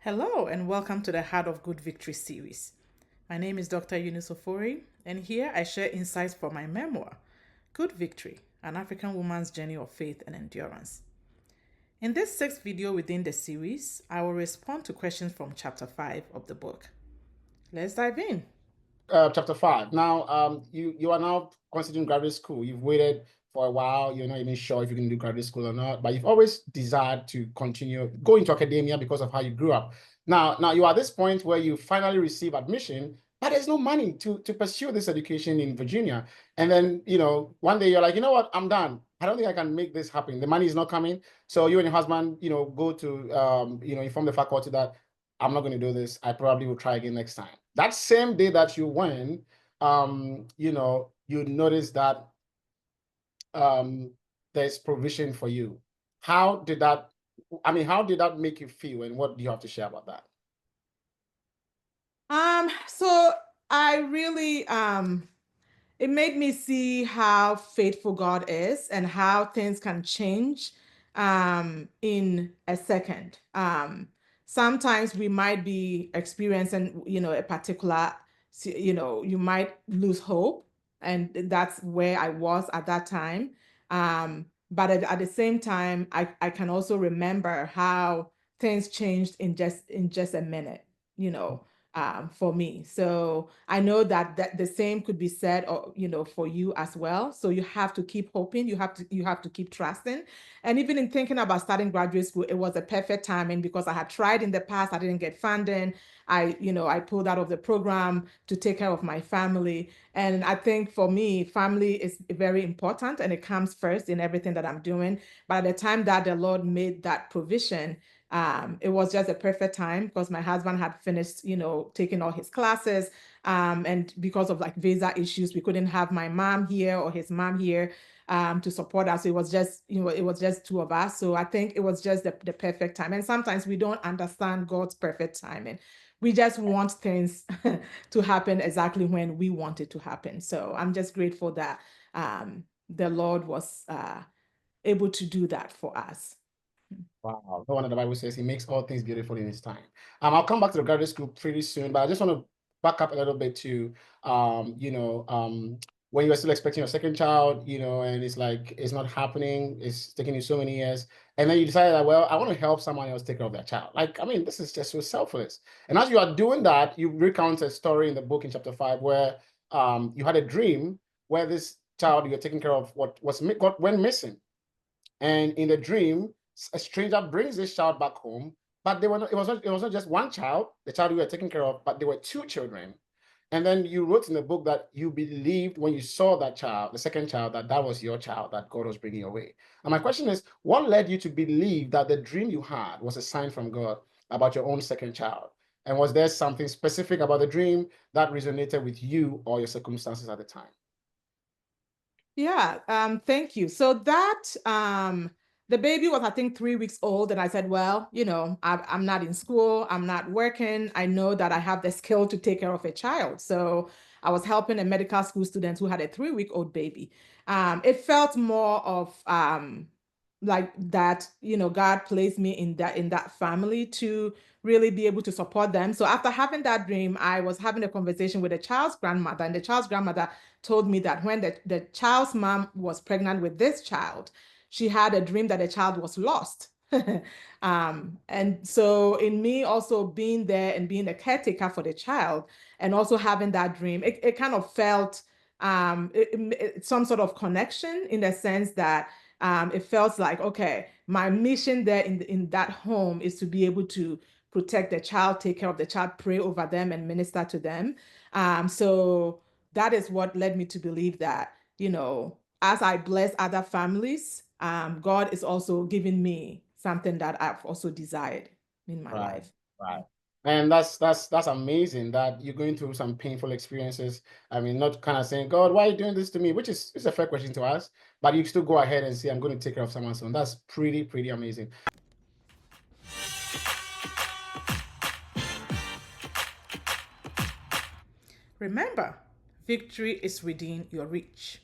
Hello and welcome to the Heart of Good Victory series. My name is Dr. Eunice Ofori, and here I share insights from my memoir, Good Victory, an African woman's journey of faith and endurance. In this sixth video within the series, I will respond to questions from chapter 5 of the book. Let's dive in. Chapter 5. Now, you are now considering graduate school. You've waited for a while. You're not even sure if you can do graduate school or not, but you've always desired to continue go into academia because of how you grew up. Now you are at this point where you finally receive admission, but there's no money to pursue this education in Virginia. And then, one day you're like, you know what, I'm done. I don't think I can make this happen. The money is not coming. So you and your husband, go to, inform the faculty that I'm not going to do this. I probably will try again next time. That same day that you went, you notice that there's provision for you. How did that make you feel, and what do you have to share about that? So I really it made me see how faithful God is and how things can change in a second. Sometimes we might be experiencing, a particular, you might lose hope. And that's where I was at that time. But at the same time, I can also remember how things changed in just a minute, for me. So I know that the same could be said, or for you as well. So you have to keep hoping. You have to keep trusting. And even in thinking about starting graduate school, it was a perfect timing because I had tried in the past. I didn't get funding. I pulled out of the program to take care of my family. And I think for me, family is very important, and it comes first in everything that I'm doing. By the time that the Lord made that provision, it was just a perfect time because my husband had finished, taking all his classes. And because of like visa issues, we couldn't have my mom here or his mom here to support us. So it was just, it was just two of us. So I think it was just the perfect time. And sometimes we don't understand God's perfect timing. We just want things to happen exactly when we want it to happen. So I'm just grateful that the Lord was able to do that for us. Wow. No wonder the Bible says he makes all things beautiful in his time. I'll come back to the graduate school pretty soon, but I just want to back up a little bit to, when you were still expecting your second child, and it's like, it's not happening. It's taking you so many years. And then you decided that, well, I want to help someone else take care of their child. Like, I mean, this is just so selfless. And as you are doing that, you recount a story in the book in chapter 5 where you had a dream where this child you're taking care of went missing. And in the dream, a stranger brings this child back home, but it was not just one child, the child you were taking care of, but there were two children. And then you wrote in the book that you believed when you saw that child, the second child, that was your child that God was bringing your way. And my question is, what led you to believe that the dream you had was a sign from God about your own second child? And was there something specific about the dream that resonated with you or your circumstances at the time? Yeah, thank you. So that the baby was, I think, 3 weeks old, and I said, well, I'm not in school, I'm not working. I know that I have the skill to take care of a child. So I was helping a medical school student who had a 3-week-old baby. It felt more of like that, God placed me in that family to really be able to support them. So after having that dream, I was having a conversation with the child's grandmother, and the child's grandmother told me that when the child's mom was pregnant with this child, she had a dream that the child was lost. And so in me also being there and being a caretaker for the child and also having that dream, it kind of felt some sort of connection in the sense that it felt like, okay, my mission there in that home is to be able to protect the child, take care of the child, pray over them, and minister to them. So that is what led me to believe that, as I bless other families, God is also giving me something that I've also desired in my Right, life. right. And that's amazing that you're going through some painful experiences. I mean, not kind of saying, God, why are you doing this to me? Which is a fair question to ask, but you still go ahead and say, I'm going to take care of someone soon. That's pretty, pretty amazing. Remember, victory is within your reach.